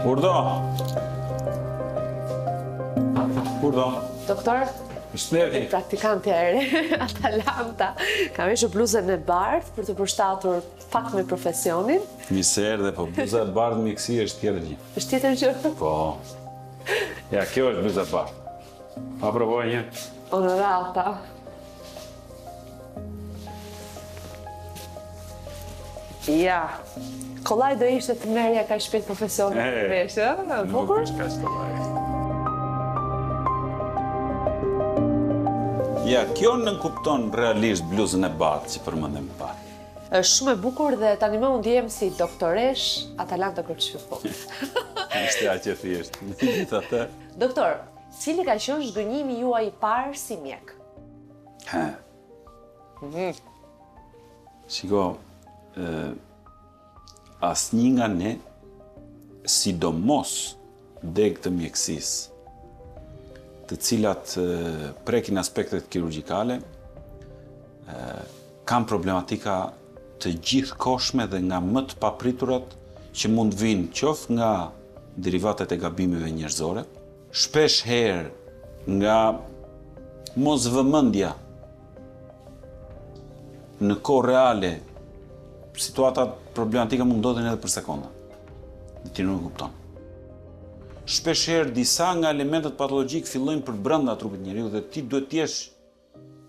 Kurdo? Kurdo? Doktor, Shëndetje. praktikanti e re, Atalanta, kam veshur bluzën e bardhë për të përshtatur pak me profesionin. Mirë erdhe, po bluza e bardhë mjekësi është tjetër gjë. Është tjetër gjë? Po. Ja, kjo është bluza e bardhë. Pa provoj një. Onorata. Ja. Kollaj do ishte të merja ka shpejt profesionin të veshë, bukur? Nuk është kaq kollaj. Ja, kjo nënkupton realisht bluzën e bardhë që përmendëm më parë. Është shumë e bukur dhe tani më unë ndihem si doktoresh Atalanta Kërçyku. Ishte aq e thjeshtë. Megjithatë, Doktor, cili ka qenë zgënjimi juaj i parë si mjek? Shiko, asnjë nga ne, sidomos deg të mjekësisë, të cilat prekin aspektet kirurgjikale, kanë problematika të gjithkohshme dhe nga më të papriturat që mund vinë qoftë nga derivatet e gabimeve njerëzore, shpesh herë nga mosvëmendja në kohë reale, situata problematika mund ndodhin edhe për sekonda. Dhe ti nuk e kupton. Shpesh herë disa nga elementet patologjik fillojnë për brenda trupit njeriu dhe ti duhet të jesh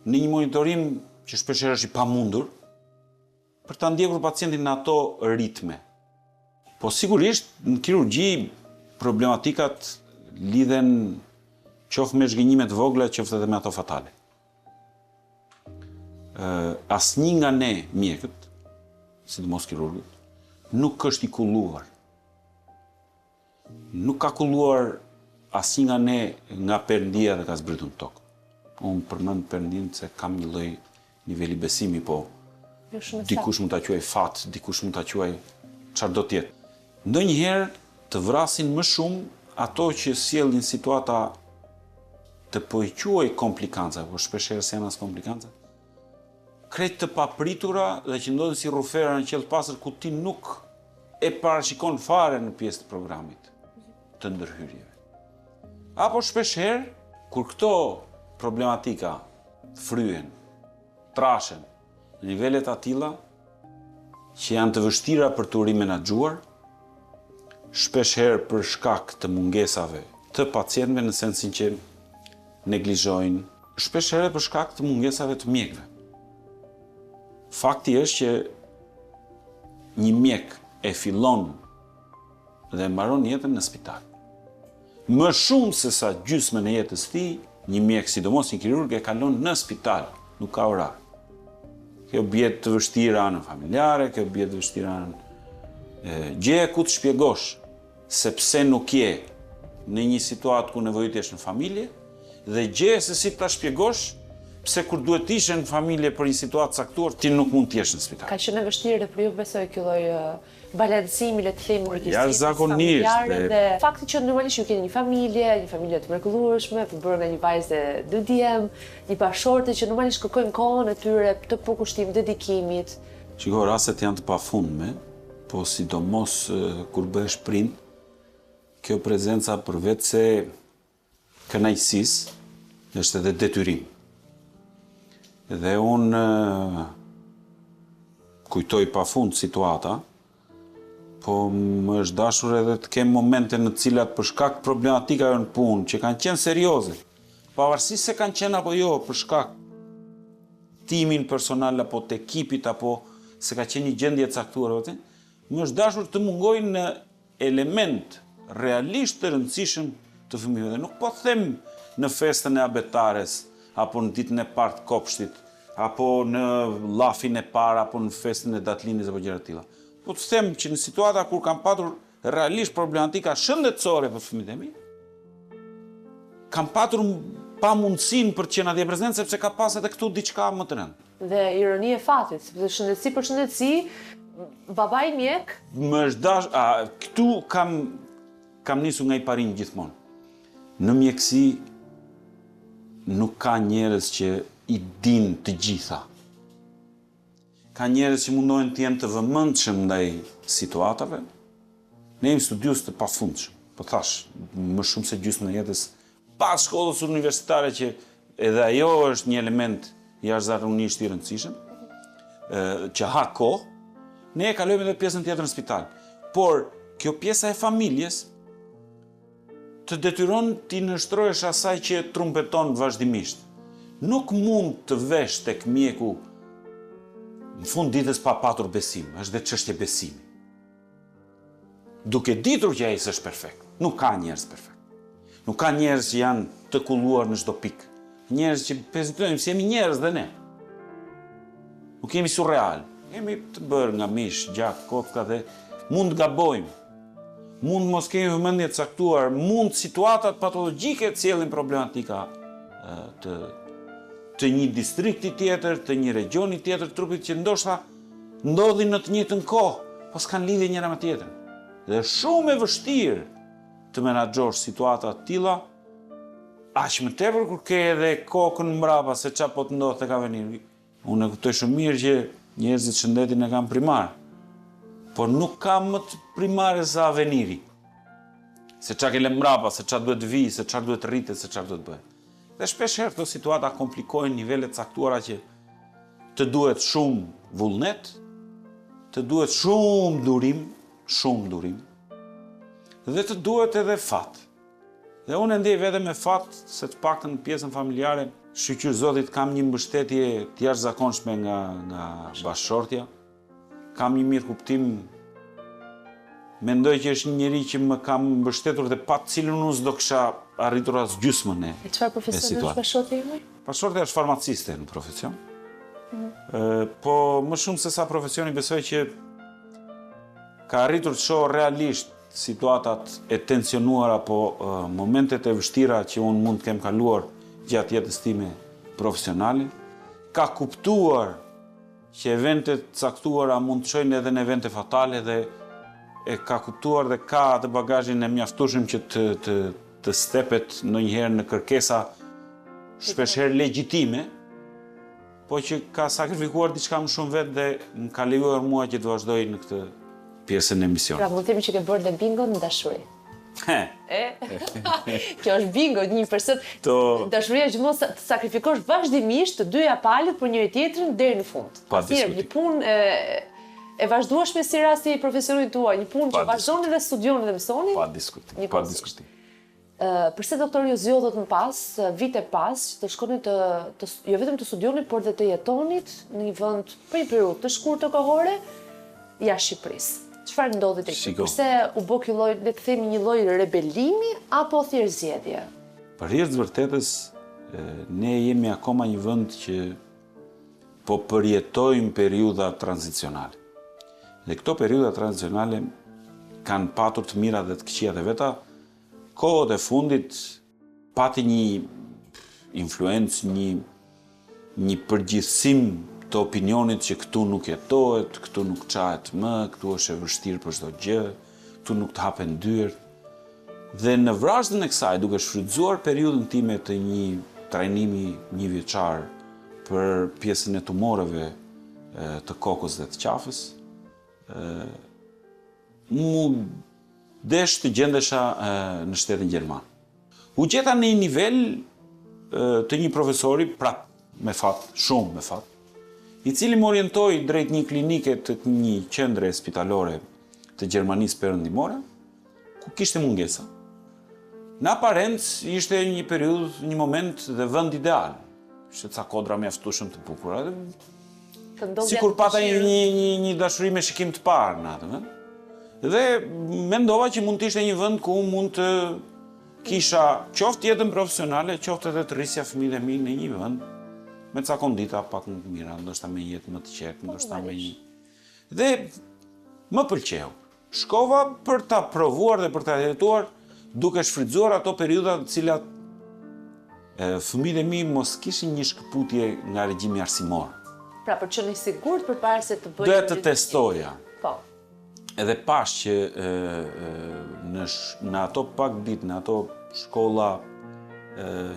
në një monitorim që shpesh herë është i pamundur për ta ndjekur pacientin në ato ritme. Po sigurisht në kirurgji problematikat lidhen qoftë me zhgënjime të vogla, qoftë edhe me ato fatale. Asnjë nga ne mjekët, sidomos kirurgët, nuk është i kulluar. Nuk ka kulluar asnjë nga ne nga Perëndia dhe ka zbritur në tokë. Unë përmend Perëndin se kam një lloj niveli besimi, po dikush mund ta quaj fat, dikush mund ta quaj çfarë do të jetë. Ndonjëherë të vrasin më shumë ato që sjellin situata të po i quaj komplikanca, por shpesh herë janë as komplikanca, krejt të papritura dhe që ndodhin si rrufera në qellë pastër ku ti nuk e parashikon fare në pjesë të programit të ndërhyrjeve. Apo shpesh herë, kur këto problematika fryen, trashen në nivelet atilla që janë të vështira për të rimenaxhuar, shpesh herë për shkak të mungesave të pacientëve në sensin që neglizhojnë, shpesh herë për shkak të mungesave të mjekëve. Fakti është që një mjek e fillon dhe mbaron jetën në spital. Më shumë se sa gjysmën e jetës së tij, një mjek, sidomos një kirurg, e kalon në spital, nuk ka orar. Kjo bie të vështira anën familjare, kjo bie të vështira anën gjeje ku të shpjegosh se pse nuk je në një situatë ku nevojitesh në familje, dhe gjeje se si ta shpjegosh pse kur duhet të ishe në familje për një situatë caktuar, ti nuk mund të jesh në spital. Ka qenë e vështirë dhe për ju besoj ky lloj balancimi, le të themi, jashtëzakonisht familjare dhe fakti që normalisht ju keni një familje të mrekullueshme, përbërë nga një vajzë dhe 2 djem, një bashorte që normalisht kërkojnë kohën e tyre të përkushtim dedikimit. Shiko, rastet janë të pafundme, po sidomos kur bëhesh prind, kjo prezenca përveç se kënaqësisë është edhe detyrim. Dhe unë kujtoj pafund situata, po më është dashur edhe të kem momente në të cilat për shkak problematikave në punë, që kanë qenë serioze, pavarësisht se kanë qenë apo jo, për shkak timin personal apo të ekipit, apo se ka qenë një gjendje e caktuar, më është dashur të mungoj në element realisht të rëndësishëm të fëmijëve. Dhe nuk po them në festën e abetares, apo në ditën e parë të kopshtit, apo në llafin e parë, apo në festën e datëlindjes apo gjëra të tilla. Po të them që në situata kur kam patur realisht problematika shëndetësore për fëmijët e mi, kam patur pa mundësinë për të qenë atje prezent, sepse ka pas edhe këtu diçka më të rëndë. Dhe ironi e fatit, sepse shëndetësi për shëndetësi, babai mjek. Më është dash, këtu kam nisur nga i parim gjithmonë. Në mjekësi nuk ka njerëz që i din të gjitha. Ka njerëz që mundohen të jenë të vëmendshëm ndaj situatave, Ne jemi studius të pafundshëm, po thash, më shumë se gjysmën e jetës, pas shkollës universitare që edhe ajo është një element jashtëzakonisht i rëndësishëm, që ha kohë, ne e kalojmë edhe pjesën tjetër në spital. Por kjo pjesa e familjes të detyron t'i nështrohesh asaj që trumpeton vazhdimisht. Nuk mund të vesh tek mjeku në fund ditës pa patur besim, është dhe çështje besimi. Duke ditur që ai s'është perfekt. Nuk ka njerëz perfekt. Nuk ka njerëz që janë të kulluar në çdo pikë. Njerëz që prezantojmë si jemi njerëz dhe ne. Nuk jemi surreal. Jemi të bërë nga mish, gjak, kotka dhe mund gabojmë. Mund mos kemi vëmendje të caktuar, mund situatat patologjike të sjellin problematika të një distrikti tjetër, të një regioni tjetër të trupit që ndoshta ndodhin në të njëjtën kohë, po s'kan lidhje njëra me tjetrën. Dhe shumë e vështirë të menaxhosh situata të tilla, aq më tepër kur ke edhe kokën mbrapa se çfarë po të ndodhte ka venir. Unë e kuptoj shumë mirë që njerëzit shëndetin e kanë primar, por nuk ka më të primare se aveniri. Se çfarë ke lënë mbrapa, se çfarë duhet vi, se çfarë duhet rritet, se çfarë duhet bëhet. Dhe shpeshherë këto situata komplikojnë nivele të caktuara që të duhet shumë vullnet, të duhet shumë durim, dhe të duhet edhe fat. Dhe unë ndjej vete me fat se të paktën në pjesën familjare, shqyr Zotit kam një mbështetje të jashtëzakonshme nga bashkëshortja, kam një mirë kuptim, mendoj që është një njeri që më kam mbështetur dhe pa të cilën unë s'do kisha arritur as gjysmën e situatë. Çfarë profesioni është bashkëshortja juaj? Bashkëshortja është farmaciste në profesion. Po më shumë se sa profesioni besoj që ka arritur të shohë realisht situatat e tensionuara apo momentet e vështira që unë mund të kem kaluar gjatë jetës time profesionale, ka kuptuar që eventet caktuara mund të shojnë edhe në evente fatale dhe e ka kuptuar dhe ka atë bagazhin e mjaftueshëm që të stepet ndonjëherë në kërkesa shpeshherë legjitime, po që ka sakrifikuar diçka më shumë vetë dhe më ka lejuar mua që të vazhdoj në këtë pjesën e misionit. Pra mund të themi që ke bërë dhe bingo në dashuri. Kjo është bingo, 1%. Dashuria gjithmonë të sakrifikosh vazhdimisht të dyja palët për njëri tjetrin deri në fund. Një punë e vazhdueshme si rasti i profesionit tuaj, një punë që vazhdoni dhe studioni dhe mësoni. Pa diskutim. Përse doktor ju zgjodhët më pas, vite pas, të shkoni jo vetëm të studioni, por dhe të jetonit në një vend për një periudhë të shkurtër kohore jashtë Shqipërisë. Çfarë ndodhi tek ju? Përse u bë ky lloj, le të themi, një lloj rebelimi apo thjesht zgjedhje? Për hir të vërtetës, ne jemi akoma një vend që po përjetojmë periudha tranzicionale. Dhe këto periudha tranzicionale kanë patur të mirat dhe të këqijat e veta. Kohët e fundit pati një influencë, një përgjithësim të opinionit që këtu nuk jetohet, këtu nuk qahet më, këtu është e vështirë për çdo gjë, këtu nuk të hapen dyert. Dhe në vrasjen e kësaj, duke shfrytzuar periudhën time të një trajnimi 1 vjeçar për pjesën e tumoreve të kokës dhe të qafës, mu desh të gjendesha në shtetin gjerman. U gjeta në një nivel të një profesori, prap me fat, shumë me fat, i cili më orientoi drejt një klinike të një qendre spitalore të Gjermanisë perëndimore, ku kishte mungesa. Në aparencë ishte një periudhë, një moment dhe vend ideal. Ishte ca kodra mjaftueshëm të bukura. Sikur pata një dashuri me shikim të parë në atë vend. Dhe mendova që mund të ishte një vend ku mund të kisha qoftë jetën profesionale, qoftë edhe të rrisja fëmijët e mi në një vend me ca kondita pak më të mira, ndoshta me një jetë më të qetë, ndoshta me një. Dhe më pëlqeu. Shkova për ta provuar dhe për ta jetuar duke shfrytzuar ato periudha të cilat fëmijët e mi mos kishin një shkëputje nga regjimi arsimor. Pra për qenë i sigurt përpara se të bëj. Doja të testoja. Po. Edhe pash që në ato pak ditë, në ato shkolla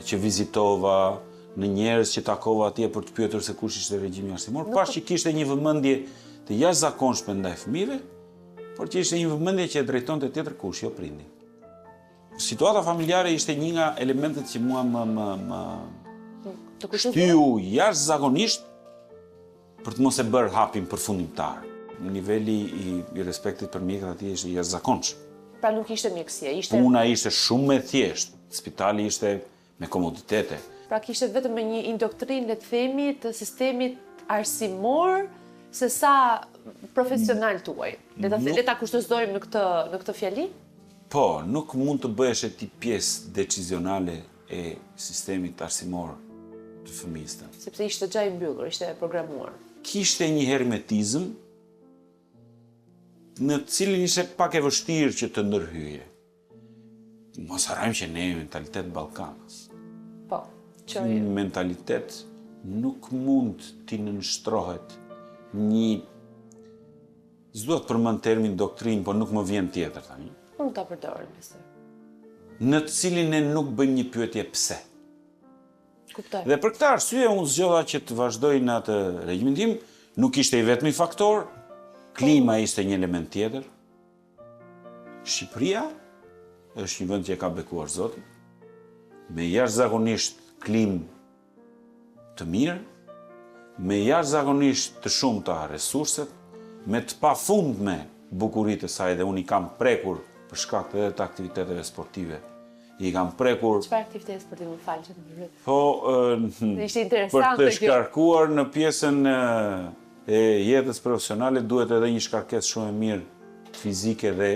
që vizitova, në njerëz që takova atje për të pyetur se kush ishte regjimi arsimor, pash që kishte një vëmendje të jashtëzakonshme ndaj fëmijëve, por që ishte një vëmendje që e drejtonte tjetër kush, jo prindi. Situata familjare ishte një nga elementet që mua më shtyu jashtëzakonisht për të mos e bërë hapin përfundimtar. Niveli i respektit për mjekët atij ishte jashtëzakonshëm. Pra nuk ishte mjekësia, Puna ishte shumë e thjeshtë, spitali ishte me komoditete. Pra kishte vetëm një indoktrinë, le të themi, të sistemit arsimor, se sa profesional tuaj. Le ta kushtozojmë në këtë fjali? Po, nuk mund të bëhesh ti pjesë decizionale e sistemit arsimor të fëmijës tënd. Sepse ishte gjë e mbyllur, ishte programuar. Kishte një hermetizëm në cilin ishte pak e vështirë që të ndërhyje. Mos harrojmë që ne jemi mentalitet Ballkanës. Po, Një mentalitet nuk mund t'i nënshtrohet një, s'dua të përmend termin doktrinë, por nuk më vjen tjetër tani. Mund ta përdorim besoj. Në të cilin ne nuk bëjmë një pyetje pse. Kuptoj. Dhe për këtë arsye unë zgjodha që të vazhdoj në atë regjimin tim, nuk ishte i vetmi faktor, klima ishte një element tjetër. Shqipëria është një vend që e ka bekuar Zoti, me jashtëzakonisht klimë të mirë, me jashtëzakonisht të shumta resurset, me të pafundme bukuritë e saj dhe unë i kam prekur për shkak edhe të aktiviteteve sportive. I kam prekur. Çfarë aktivitete sportive më fal që të më pyet? Po, Ishte interesante për të shkarkuar në pjesën e jetës profesionale duhet edhe një shkarkesë shumë e mirë fizike dhe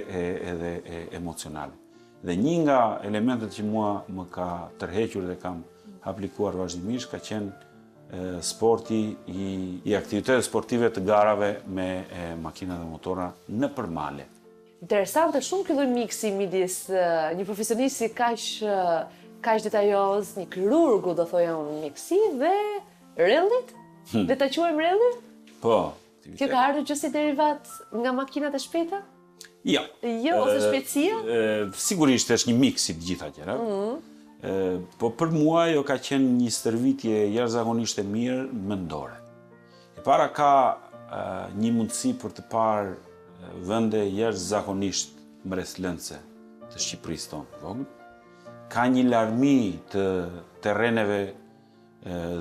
edhe emocionale. Dhe një nga elementet që mua më ka tërhequr dhe kam aplikuar vazhdimisht ka qenë sporti i aktivitetet sportive të garave me makina dhe motora në përmale. Interesante shumë ky lloj miksi midis një profesionisti kaq detajoz, një kirurgu do thoja unë miksi dhe rellit? Le ta quajmë relli? Po. Kjo ka ardhur që si derivat nga makinat e shpejta? Jo. Jo, ose shpejtësia? Sigurisht është një miks i të gjitha gjërat. Po për mua jo ka qenë një stërvitje jashtëzakonisht e mirë mendore. E para ka një mundësi për të parë vende jashtëzakonisht mbretëlëndse të Shqipërisë tonë vogël. Ka një larmi të terreneve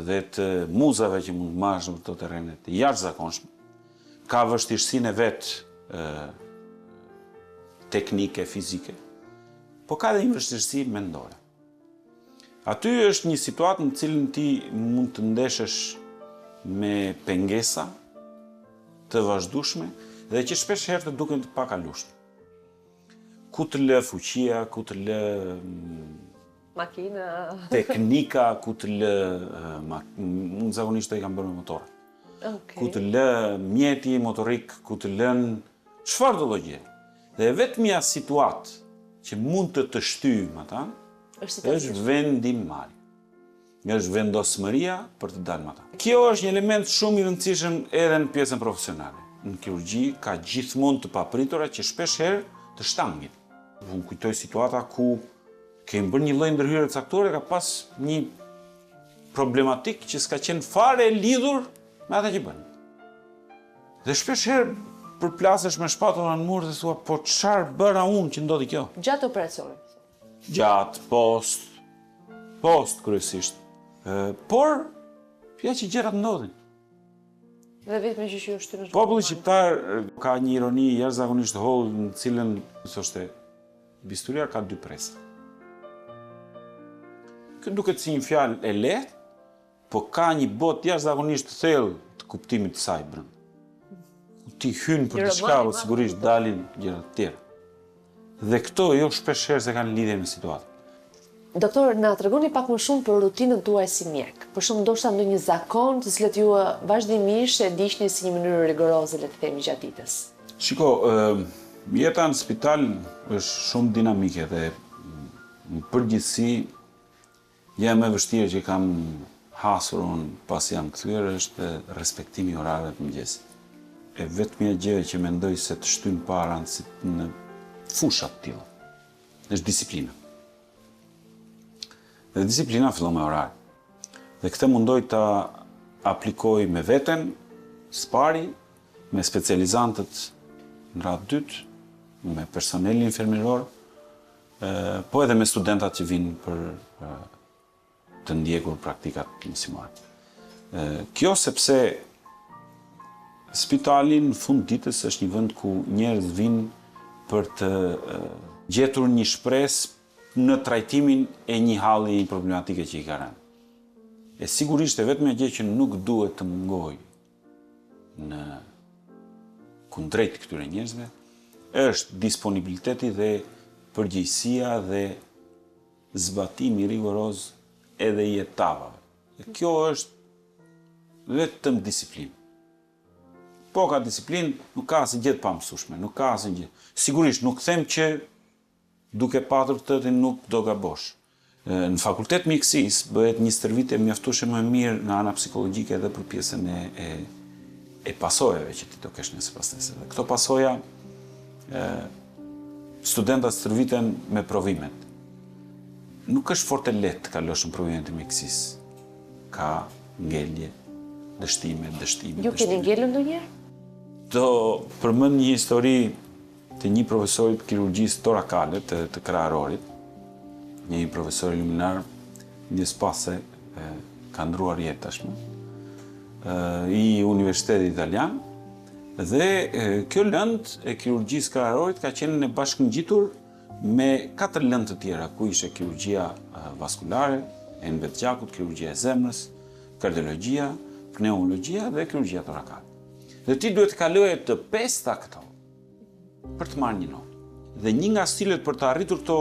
dhe të muzave që mund marrësh në këto terrene të jashtëzakonshme. Ka vështirësinë e vet teknike, fizike, po ka dhe një vështirësi mendore. Aty është një situatë në cilën ti mund të ndeshësh me pengesa të vazhdueshme dhe që shpesh herë të duken të pakalueshme. Ku të lë fuqia, ku të lë makina, teknika, ku të lë unë zakonisht i kam bërë me motor. Okay. Ku të lë mjeti motorik, ku të lën çfarë do gjë. Dhe vetmja situatë që mund të shtyjmë ata është vendimmarrje. Është vendosmëria për të dalë me ata. Kjo është një element shumë i rëndësishëm edhe në pjesën profesionale. Në kirurgji ka gjithmonë të papritura që shpesh herë të shtangin. Unë kujtoj situata ku kemi bërë një lloj ndërhyrje caktore, ka pas një problematik që s'ka qenë fare lidhur me ata që bën. Dhe shpesh herë përplasesh me shpatullën në mur dhe thua, po çfarë bëra unë që ndodhi kjo? Gjatë operacionit. Gjatë, post kryesisht. Por, ja që gjërat ndodhin. Dhe vetëm që ju shtyn. Populli shqiptar ka një ironi jashtëzakonisht holl në cilën thoshte bisturia ka dy presa. Kjo duket si një fjalë e lehtë, po ka një botë jashtëzakonisht të thellë të kuptimit të saj brenda. Ti hyn për diçka, po sigurisht dalin gjëra të tjera. Dhe këto jo shpesh herë se kanë lidhje me situatën. Doktor, na tregoni pak më shumë për rutinën tuaj si mjek. Për shembull, ndoshta ndonjë zakon të cilët ju vazhdimisht e ndiqni si një mënyrë rigoroze, le të themi, gjatë ditës. Shiko, jeta në spital është shumë dinamike dhe në përgjithësi jam e vështirë që kam hasur unë pas jam kthyer është respektimi i orarëve të mëngjesit. E vetmja gjë që mendoj se të shtyn para në fusha të tilla është disiplina. Dhe disiplina fillon me orar. Dhe këtë mundoj ta aplikoj me veten, s'pari, me specializantët në radhë dytë, me personelin infermieror, po edhe me studentat që vinë për të ndjekur praktikat mësimore. Kjo sepse spitali në fund ditës është një vend ku njerëz vinë për të gjetur një shpresë në trajtimin e një halli i problematike që i ka rënë. E sigurisht e vetmja gjë që nuk duhet të mungoj në kundrejt këtyre njerëzve është disponibiliteti dhe përgjegjësia dhe zbatimi rigoroz edhe i etapave. Kjo është vetëm disiplinë. Po ka disiplinë, nuk ka asnjë gjë të pamësueshme, nuk ka asnjë gjë. Sigurisht nuk them që duke patur këtë nuk do gabosh. Në fakultet mjekësisë bëhet një stërvitje mjaftueshëm më mirë në ana psikologjike edhe për pjesën e pasojave që ti do kesh nëse pas nesër. Këto pasoja studentat stërviten me provimet. Nuk është fort e lehtë të kalosh në provimet e mjekësisë. Ka ngelje, dështime. Ju keni ngelur ndonjëherë? Do përmend një histori të një profesorit kirurgjisë torakale të Kraharorit, një profesor iluminar, një spase ka ndruar jetë tashmë, i Universitetit Italian, dhe kjo lëndë e kirurgjisë Kraharorit ka qenë në bashkëngjitur me 4 lëndë të tjera, ku ishte kirurgjia vaskulare, e në vetëgjakut, kirurgjia e zemrës, kardiologjia, pneumologjia dhe kirurgjia torakale. Dhe ti duhet të kaloje të 5 këto për të marrë një notë. Dhe një nga stilet për të arritur këto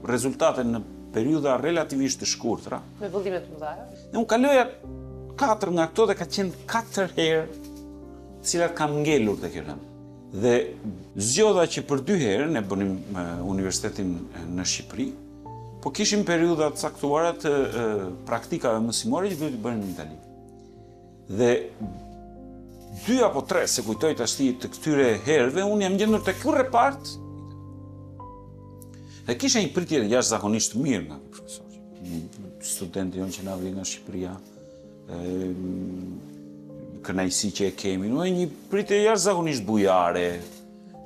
rezultate në periudha relativisht të shkurtra. Me vëllime të mëdha. Unë kaloja 4 nga këto dhe ka qenë 4 herë të cilat kam ngelur të kjo lëndë. Dhe zgjodha që për 2 herë ne bënim universitetin në Shqipëri, po kishim periudha të caktuara të praktikave mësimore që duhet të bënin në Itali. Dhe 2 apo 3, se kujtoj tash të këtyre herëve, unë jam gjendur tek ky repart. Dhe kisha një pritje jashtëzakonisht të mirë nga profesor. Studentë jonë që na vjen nga Shqipëria, kënaqësi që e kemi, një pritje jashtëzakonisht bujare,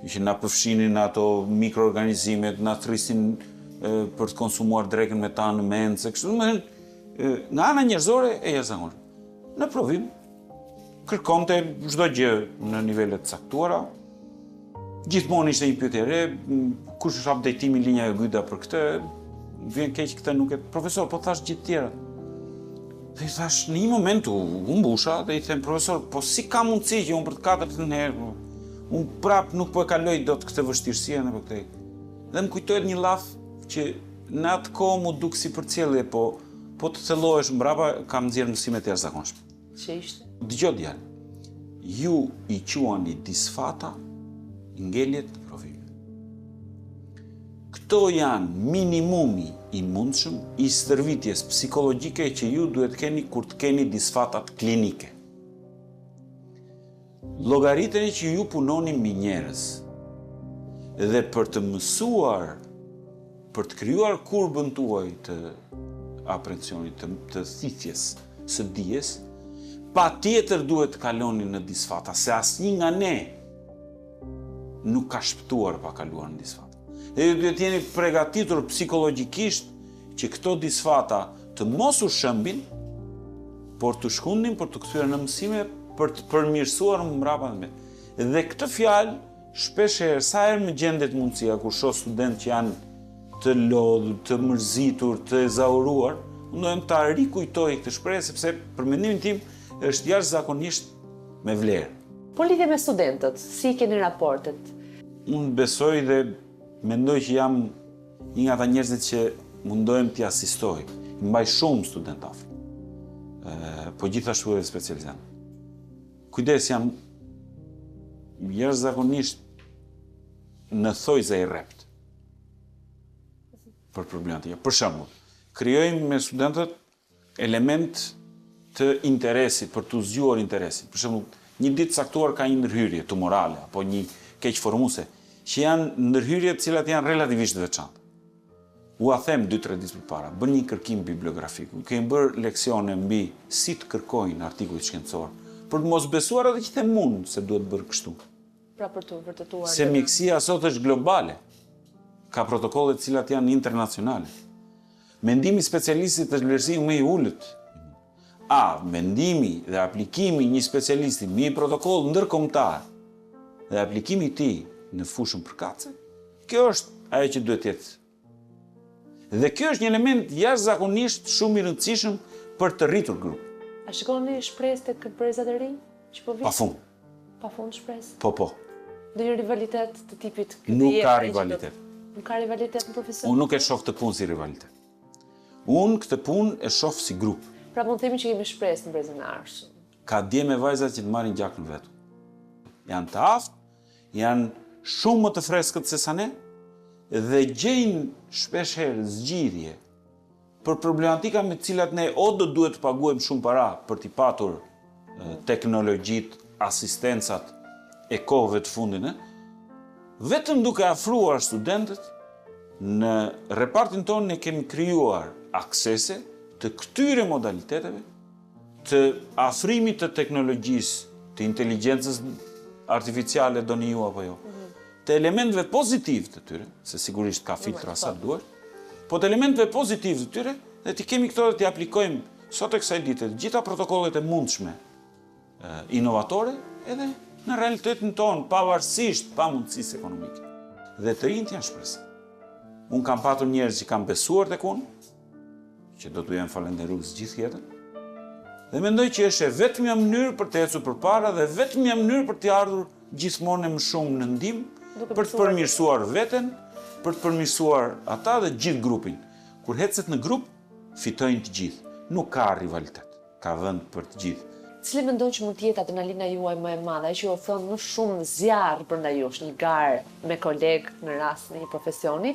që na përfshinin ato mikroorganizimet, na thrisin për të konsumuar drekën me ta në mendse, kështu. Nga ana njerëzore e jashtëzakonshme. Në provim kërkonte çdo gjë në nivelet të caktuara. Gjithmonë ishte një pyetje re, kush është updatimi linja e gyda për këtë? Vjen keq këtë nuk e profesor, po thash gjithë tjera. Dhe i thash në një moment u mbusha dhe i them profesor, po si ka mundësi që unë për të 4 herë unë prap nuk po e kaloj dot këtë vështirësi apo këtë. Dhe më kujtohet një llaf që në atë kohë mu duk si përcjellje, po të thellohesh mbrapa kam nxjerr mësimet e jashtëzakonshme. Që ishte? Dëgjoj djalë, ju i quani disfata ngeljet të provimit. Këto janë minimumi i mundshëm i stërvitjes psikologjike që ju duhet keni kur të keni disfatat klinike. Llogariteni që ju punoni me njerëz dhe për të mësuar, për të krijuar kurbën tuaj të aprensionit, të thithjes së dijes, pa tjetër duhet të kaloni në disfata, se asnjë nga ne nuk ka shpëtuar pa kaluar në disfata. Dhe ju duhet jeni përgatitur psikologjikisht që këto disfata të mos u shëmbin, por të shkundin për të kthyer në mësime për të përmirësuar mbrapa me. Dhe këtë fjalë shpesh herë sa herë më gjendet mundësia kur shoh studentë që janë të lodhur, të mërzitur, të ezauruar, unë ta rikujtoj këtë shprehje sepse për mendimin tim është jashtëzakonisht me vlerë. Po lidhje me studentët, si keni raportet? Unë besoj dhe mendoj që jam një nga ata njerëzit që mundohem t'i asistoj. Mbaj shumë student afër. Po gjithashtu edhe specializant. Kujdes, jam jashtëzakonisht në thojza i rrept për problematika. Për shembull, krijojmë me studentët element të interesit, për të zgjuar interesin. Për shembull, një ditë caktuar ka një ndërhyrje tumorale apo një keqformuese, që janë ndërhyrje të cilat janë relativisht të veçanta. U a them 2-3 ditë përpara, bën një kërkim bibliografik. Kemi bërë leksione mbi si të kërkojnë artikuj shkencor, për të mos besuar edhe që them unë se duhet bërë kështu. Pra për të vërtetuar. Se mjekësia sot është globale. Ka protokolle të cilat janë internacionale. Mendimi i specialistit është vlerësimi më i ulët. Mendimi dhe aplikimi i një specialisti me një protokoll ndërkombëtar dhe aplikimi i tij në fushën përkatëse, kjo është ajo që duhet të jetë. Dhe kjo është një element jashtëzakonisht shumë i rëndësishëm për të rritur grup. A shikoni shpresë tek brezat e rinj që po vinë? Pafund shpresë. Po. Ndonjë rivalitet të tipit Nuk ka rivalitet. Nuk ka rivalitet në profesion. Unë nuk e shoh këtë punë si rivalitet. Unë këtë punë e shoh si grup. Pra mund të themi që kemi shpresë në brezën e ardhshëm. Ka dje me vajzat që të marrin gjak në vetu. Janë të aftë, janë shumë më të freskët se sa ne dhe gjejnë shpesh herë zgjidhje për problematika me të cilat ne o do duhet të paguajmë shumë para për t'i patur teknologjitë, asistencat e kohëve të fundit, vetëm duke afruar studentët në repartin tonë ne kemi krijuar aksese të këtyre modaliteteve, të afrimit të teknologjisë, të inteligjencës artificiale doni ju apo jo, të elementeve pozitiv të tyre, se sigurisht ka filtra sa duhet, po të elementeve pozitiv të tyre, dhe t'i kemi këto dhe t'i aplikojmë sot e kësaj dite, gjitha protokollet e mundshme inovatore, edhe në realitetin tonë, pavarësisht pa mundësisë ekonomike. Dhe të rinjt janë shpresë. Unë kam patur njerëz që kam besuar tek unë, që do t'u jam falenderues gjithë jetën, dhe mendoj që është e vetmja mënyrë për të ecur përpara dhe vetmja mënyrë për të ardhur gjithmonë më shumë në ndihmë, për të përmirësuar veten, për të përmirësuar ata dhe gjithë grupin. Kur hecet në grup, fitojnë të gjithë. Nuk ka rivalitet, ka vend për të gjithë. Cili mendon që mund të jetë adrenalina juaj më e madhe, që ju ofron më shumë zjarr brenda jush, një garë me kolegë në rast në një profesioni,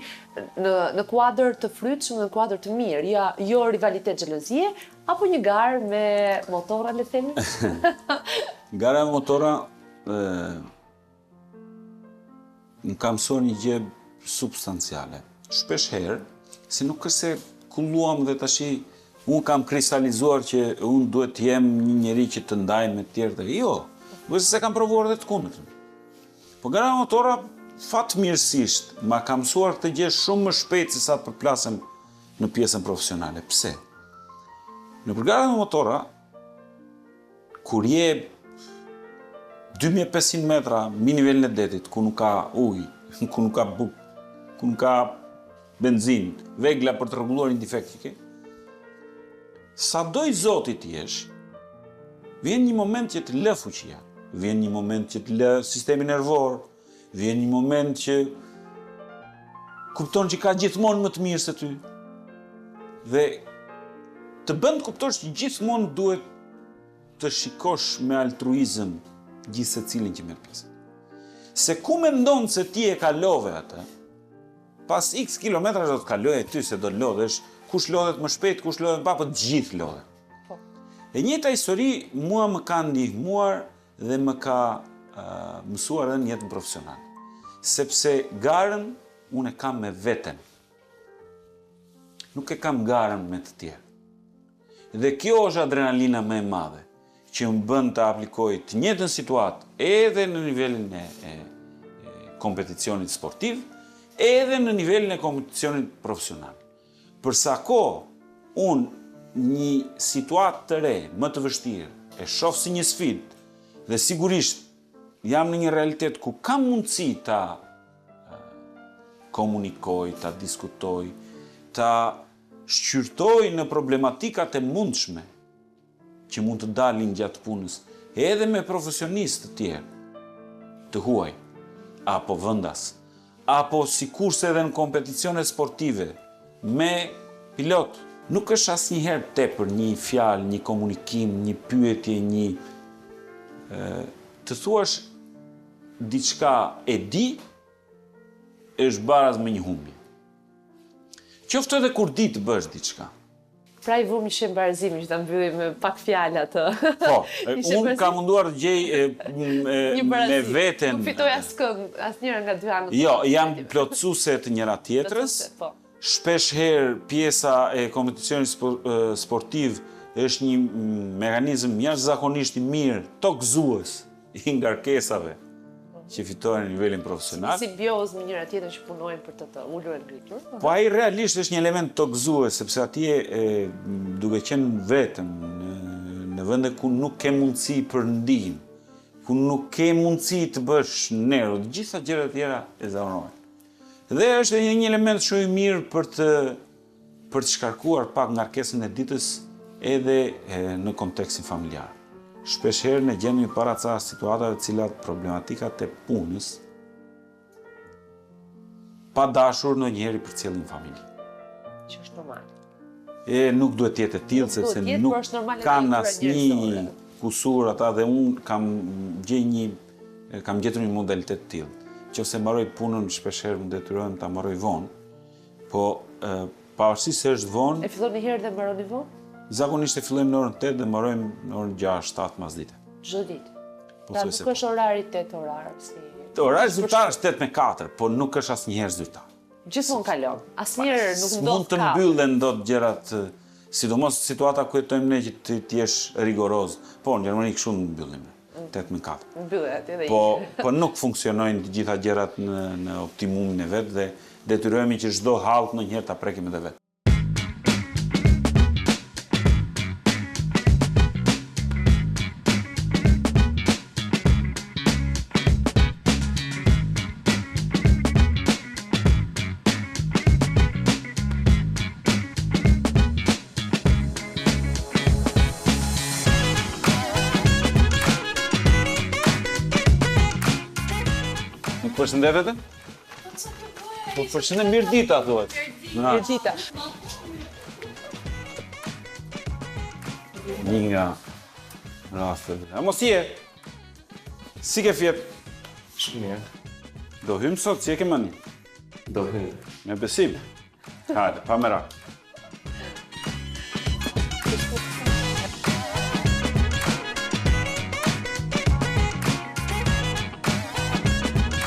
në kuadër të frytshëm, në kuadër të mirë, jo rivalitet xhelozie, apo një garë me motora, le të themi? Gara me motora më ka mësuar një gjë substanciale. Shpesh herë, se nuk është se kulluam dhe tashi unë kam kristalizuar që unë duhet të jem një njeri që të ndaj me tjerë dhe jo, vëse se kam provuar dhe të kundërtën. Po gara motora, fatmirësisht, ma kam mësuar këtë gjë shumë më shpejt se sa të përplasem në pjesën profesionale. Pse? Në për gara motora, kur je 2500 metra mi nivelin e detit, ku nuk ka ujë, ku nuk ka bukë, ku nuk ka benzinë, vegla për të rregulluar një defekt që ke, sa doj Zotit jesh, vjen një moment që të lë fuqia, vjen një moment që të lë sistemi nervor, vjen një moment që kupton që ka gjithmonë më të mirë se ty. Dhe të bën të kuptosh që gjithmonë duhet të shikosh me altruizëm gjithë secilin që merr pjesë. Se ku mendon se ti e kalove atë, pas x kilometrash do të kaloj ty se do lodhesh, kush lodhet më shpejt, kush lodhet më pak, po të gjithë lodhen. E njëjta histori mua më ka ndihmuar dhe më ka mësuar edhe në jetën profesionale. Sepse garën unë e kam me veten. Nuk e kam garën me të tjerë. Dhe kjo është adrenalina më e madhe, që më bën të aplikoj të njëjtën situatë edhe në nivelin e kompeticionit sportiv, edhe në nivelin e kompeticionit profesional. Përsa unë një situatë të re, më të vështirë, e shoh si një sfidë, dhe sigurisht jam në një realitet ku kam mundësi ta komunikoj, ta diskutoj, ta shqyrtoj në problematikat e mundshme që mund të dalin gjatë punës, edhe me profesionistë të tjerë, të huaj, apo vendas, apo sikurse edhe në kompeticione sportive, me pilot. Nuk është asnjëherë tepër një fjalë, një komunikim, një pyetje, të thuash diçka e di, është baraz me një humbje. Qoftë edhe kur di të bësh diçka. Pra i vëmë një shembarazim që ta mbyllim me pak fjalë atë. Po, unë kam munduar të gjej me veten. Nuk fitoj asnjëra nga dy anët. Jo, jam plotësuese të njëra tjetrës. Shpesh herë pjesa e kompeticionit sportiv është një mekanizëm jashtëzakonisht i mirë, tokëzues i ngarkesave që fitojnë në nivelin profesional. Simbiozë me njëra tjetër që punojnë për të ullur e ngritur. Po ai realisht është një element tokëzues, sepse atje duke qenë vetëm në vende ku nuk ke mundësi për ndihmë, ku nuk ke mundësi të bësh nero, të gjitha gjërat e tjera e zaurojnë. Dhe është një element shumë i mirë për të shkarkuar pak ngarkesën e ditës edhe në kontekstin familjar. Shpeshherë ne gjemi para ca situatave të cilat problematikat e punës pa dashur ndonjëherë përcjellin familje. Që është normal. Nuk duhet të jetë e tillë sepse nuk kanë asnjë kusur ata dhe unë kam gjetur një modalitet të tillë. Nëse mbaroj punën shpeshherë më detyrohen ta mbaroj vonë, po pavarësisht se është vonë. E filloni herë dhe mbaroni vonë? Zakonisht e fillojmë në orën 8 dhe mbarojmë në orën 6-7 masdite. Çdo ditë. Pra nuk është orari 8 orar. Orari zyrtar është 8 me 4, po nuk është asnjëherë zyrtar. Gjithmonë kalon. Asnjëherë nuk ndodh. Mund të mbyllen dot gjërat, sidomos situata ku jetojmë ne që të jesh rigoroz. Po në Gjermani kështu mbyllim. 8 me 4. Mbyllet edhe. Po nuk funksionojnë të gjitha gjërat në optimumin e vet dhe detyrohemi që çdo hallk ndonjëherë ta prekim edhe vet. Përshëndetete? Po përshëndet mirë dita, thuhet. Mirë dita. Një nga rastet. A mos je? Si ke fjep? Shumë mirë. Do hymë sot, si e ke mëni? Do hymë. Me besim? Hajde, pa merak.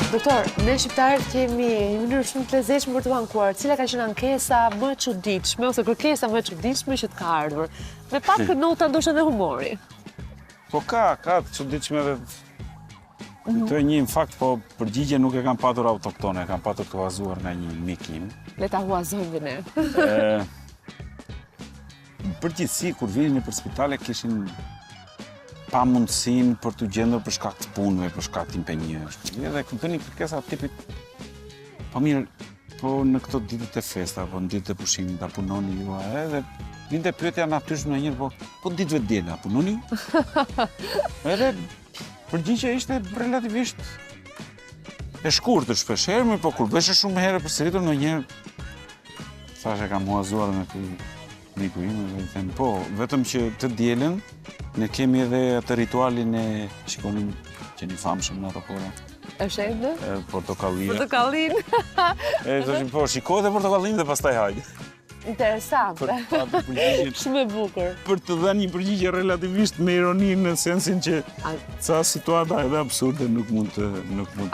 Doktor, ne shqiptarët kemi një mënyrë shumë të lezetshme për të ankuar, cila ka qenë ankesa më e çuditshme ose kërkesa më e çuditshme që të ka ardhur. Me pak nota ndoshta dhe humori. Po ka të çuditshme dhe këto e një në fakt, po përgjigje nuk e kam patur autoktone, e kam patur të huazuar nga një mik im. Le ta huazojmë ne. Përgjithësi kur vinin për spitale kishin pa mundësin për të gjendur për shkak të punëve, për shkak të impenjimeve. Dhe bënin kërkesa tipit, po mirë, po në këto ditët e festa, po në ditët e pushimit, a punoni ju, edhe vinte pyetja natyrshme ndonjëherë, po ditëve të diela, a punoni ju? Edhe përgjigja ishte relativisht e shkurtër shpeshherë, po kur bëheshe shumë herë përsëritur ndonjëherë, thashë kam huazuar me këtë miku im, dhe i them, po, vetëm që të dielën ne kemi edhe atë ritualin e shikonin që një famshëm në ato kohë. Është ende? Portokallin. Portokallin. Thashim, po, shiko dhe portokallin dhe pastaj hajde. Interesante. Shumë e bukur. Për të dhënë një përgjigje relativisht me ironi në sensin që ca situata edhe absurde nuk mund të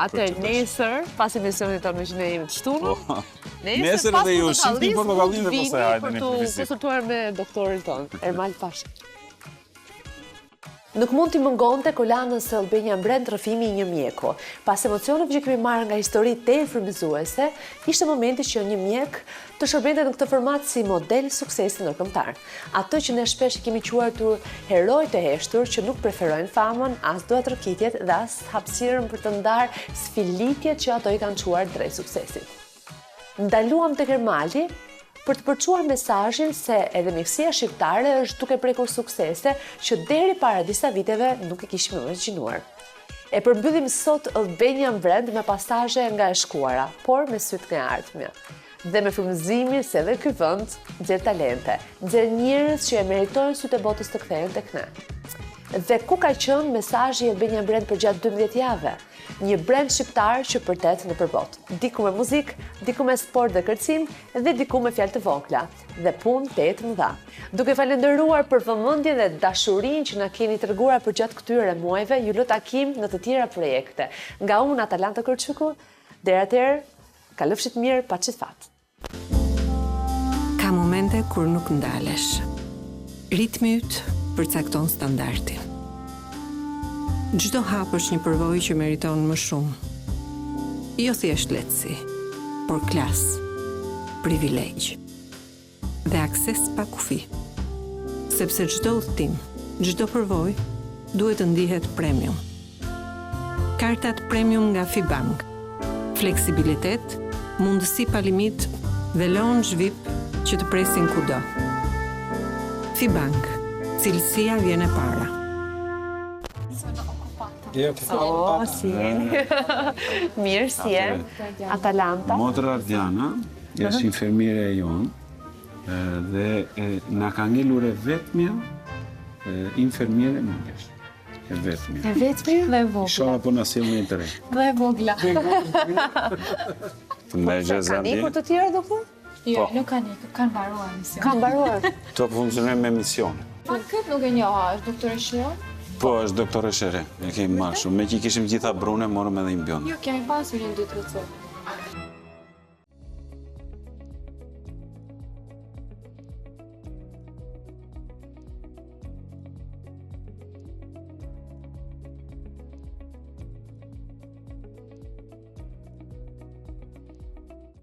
Atëherë, nesër, pas emisionit tonë që ne jemi të shtunur, nesër edhe ju shihni portokallin dhe pastaj hajde në vizitë. Për të konsultuar me doktorin tonë, Ermal Pashi. Nuk mund t'i mëngonte kolanës së Albania Brand rrëfimi i një mjeku. Pas emocioneve që kemi marrë nga histori të frymëzuese, ishte momenti që një mjek të shërbente në këtë format si model suksesi ndërkombëtar. Ato që ne shpesh kemi quajtur heroj të heshtur që nuk preferojnë famën, as doa trokitjet dhe as hapësirën për të ndarë sfilitjet që ato i kanë quar drejt suksesit. Ndaluam tek Ermali për të përçuar mesazhin se edhe mjekësia shqiptare është duke prekur suksese që deri para disa viteve nuk e kishim imagjinuar. E përmbyllim sot Albanian Brand me pasazhe nga e shkuara, por me syt nga ardhmja. Dhe me frymëzimin se edhe ky vend nxjerr talente, nxjerr njerëz që e meritojnë sytë e botës të kthehen tek ne. Dhe ku ka qenë mesazhi i Albanian Brand për gjatë 12 javë? Një brand shqiptar që përtet në përbot. Diku me muzikë, diku me sport dhe kërcim, dhe diku me fjalë të vogla. Dhe punë të jetë mëdha. Duke falendëruar për vëmendjen dhe dashurinë që na keni treguar për gjatë këtyre muajve, ju lë takim në të tjera projekte. Nga unë Atalanta Korçuku, deri atëherë, kalofshit mirë, paçi fat. Ka momente kur nuk ndalesh. Ritmi yt përcakton standardin. Çdo hap është një përvojë që meriton më shumë. Jo thjesht lehtësi, por klas, privilegj dhe akses pa kufi. Sepse çdo udhtim, çdo përvojë duhet të ndihet premium. Kartat premium nga Fibank. Fleksibilitet, mundësi pa limit dhe lounge VIP që të presin kudo. Fibank, cilësia vjen e para. Mirë, si je? Atalanta. Motra Ardiana, është infermiere e jonë, dhe na ka ngelur e vetmja infermiere mungesh. E vetmja. E vetmi dhe vogla. Shoha po na sjellni të re. Dhe vogla. Të më Ka gjezardje. nikur të tjerë, doktor? Jo, nuk kanë mbaruar mision. Ka mbaruar. To funksionojnë me misione. Po këtë nuk e njoha, është doktore Shion? Po, është doktore Shere. E kemi marrë shumë. Me që i kishim gjitha brune, morëm edhe i mbjonë. Jo, kemi pasur një dy të rëcovë.